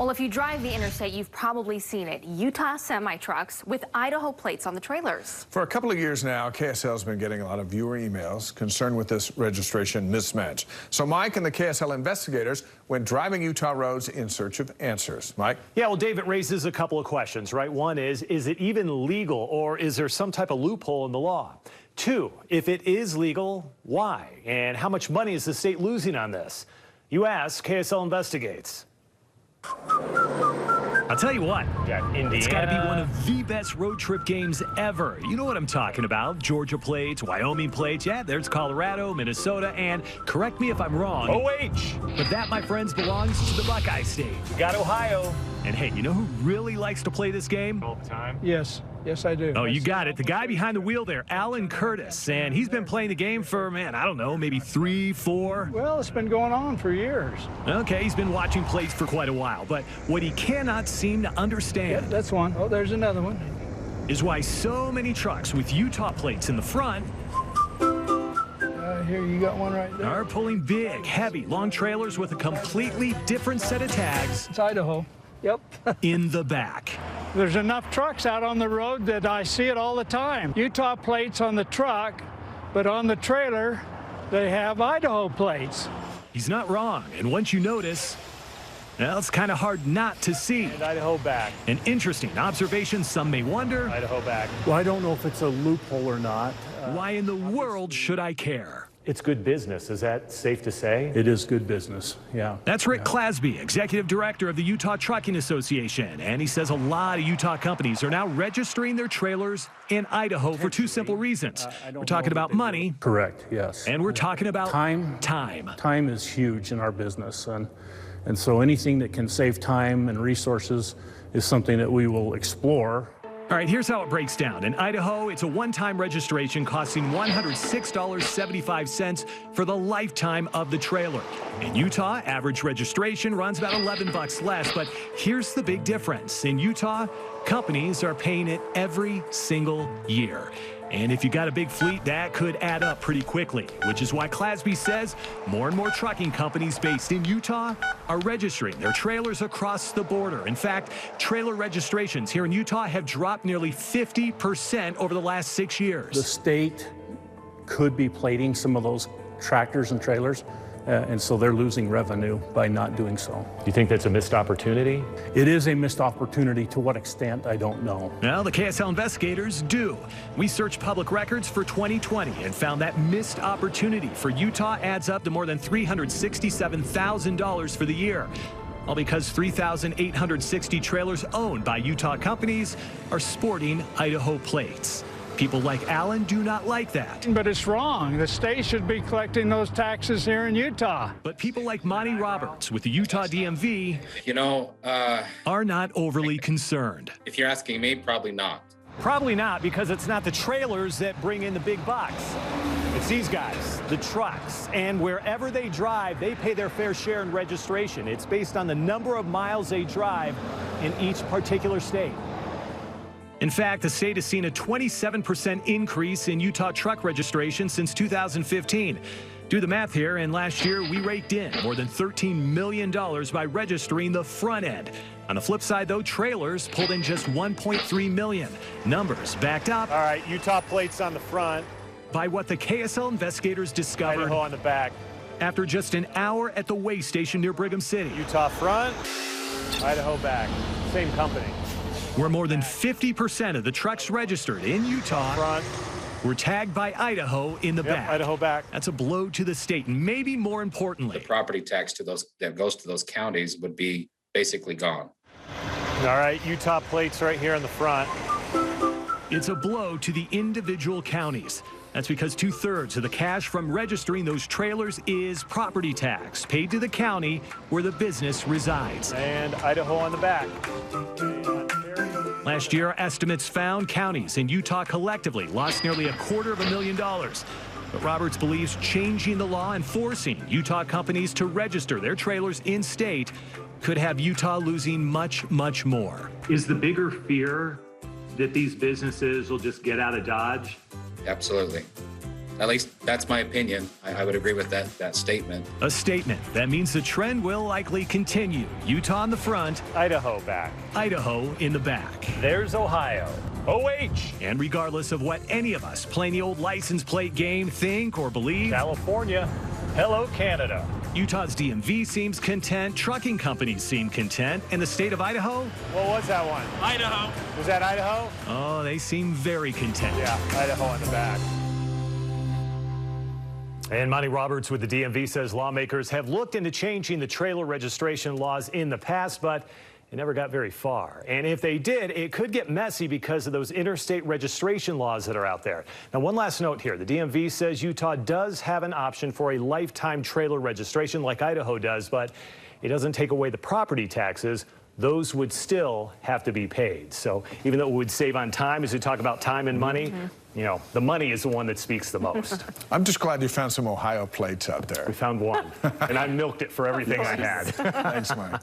Well, if you drive the interstate, you've probably seen it. Utah semi-trucks with Idaho plates on the trailers. For a couple of years now, KSL has been getting a lot of viewer emails concerned with this registration mismatch. So Mike and the KSL investigators went driving Utah roads in search of answers. Mike? Yeah, well, David raises a couple of questions, right? One is it even legal, or is there some type of loophole in the law? Two, if it is legal, why? And how much money is the state losing on this? You ask, KSL investigates. I'll tell you what, it's got to be one of the best road trip games ever. You know what I'm talking about. Georgia plates, Wyoming plates. Yeah, there's Colorado, Minnesota, and correct me if I'm wrong. OH. But that, my friends, belongs to the Buckeye State. We got Ohio. And hey, you know who really likes to play this game? All the time. Yes, I do. Oh, you got it. The guy behind the wheel there, Alan Curtis. And he's been playing the game for, man, I don't know, maybe 3, 4. Well, it's been going on for years. Okay, he's been watching plates for quite a while. But what he cannot seem to understand. Yeah, that's one. Oh, there's another one. Is why so many trucks with Utah plates in the front here, you got one right there. Are pulling big, heavy, long trailers with a completely different set of tags. It's Idaho. Yep. In the back. There's enough trucks out on the road that I see it all the time. Utah plates on the truck, but on the trailer, they have Idaho plates. He's not wrong. And once you notice, well, it's kind of hard not to see. And Idaho back. An interesting observation. Some may wonder. Idaho back. Well, I don't know if it's a loophole or not. Why in the world should I care? It's good business. Is that safe to say? It is good business, yeah. That's Rick Clasby, Executive Director of the Utah Trucking Association. And he says a lot of Utah companies are now registering their trailers in Idaho for two simple reasons. We're talking about money. Correct, yes. And we're talking about time. Time is huge in our business. And so anything that can save time and resources is something that we will explore. All right, here's how it breaks down. In Idaho, it's a one-time registration costing $106.75 for the lifetime of the trailer. In Utah, average registration runs about $11 less, but here's the big difference. In Utah, companies are paying it every single year. And if you got a big fleet, that could add up pretty quickly, which is why Clasby says more and more trucking companies based in Utah are registering their trailers across the border. In fact, trailer registrations here in Utah have dropped nearly 50% over the last 6 years. The state could be plating some of those tractors and trailers, and so they're losing revenue by not doing so. Do you think that's a missed opportunity? It is a missed opportunity. To what extent, I don't know. Well, the KSL investigators do. We searched public records for 2020 and found that missed opportunity for Utah adds up to more than $367,000 for the year. All because 3,860 trailers owned by Utah companies are sporting Idaho plates. People like Alan do not like that. But it's wrong. The state should be collecting those taxes here in Utah. But people like Monty Roberts with the Utah DMV, are not overly concerned. If you're asking me, probably not. Probably not, because it's not the trailers that bring in the big bucks. It's these guys, the trucks. And wherever they drive, they pay their fair share in registration. It's based on the number of miles they drive in each particular state. In fact, the state has seen a 27% increase in Utah truck registration since 2015. Do the math here, and last year we raked in more than $13 million by registering the front end. On the flip side, though, trailers pulled in just $1.3 million. Numbers backed up. All right, Utah plates on the front. By what the KSL investigators discovered. Idaho on the back. After just an hour at the way station near Brigham City. Utah front, Idaho back. Same company. Where more than 50% of the trucks registered in Utah front were tagged by Idaho in the back. Idaho back. That's a blow to the state, and maybe more importantly, The property tax to those that goes to those counties would be basically gone. All right, Utah plates right here in the front. it's a blow to the individual counties. That's because 2/3 of the cash from registering those trailers is property tax paid to the county where the business resides. And Idaho on the back. Last year, estimates found counties in Utah collectively lost nearly $250,000. But Roberts believes changing the law and forcing Utah companies to register their trailers in-state could have Utah losing much, much more. Is the bigger fear that these businesses will just get out of Dodge? Absolutely. At least that's my opinion. I would agree with that statement. A statement that means the trend will likely continue. Utah in the front, Idaho back. Idaho in the back. There's Ohio. OH. And regardless of what any of us playing the old license plate game think or believe, California. Hello, Canada. Utah's DMV seems content, trucking companies seem content, and the state of Idaho? What was that one? Idaho. Was that Idaho? Oh, they seem very content. Yeah, Idaho in the back. And Monty Roberts with the DMV says lawmakers have looked into changing the trailer registration laws in the past, but it never got very far. And if they did, it could get messy because of those interstate registration laws that are out there. Now, one last note here. The DMV says Utah does have an option for a lifetime trailer registration like Idaho does, but it doesn't take away the property taxes. Those would still have to be paid. So even though it would save on time, as we talk about time and money, you know, the money is the one that speaks the most. I'm just glad you found some Ohio plates out there. We found one, and I milked it for everything I had. Thanks, Mike.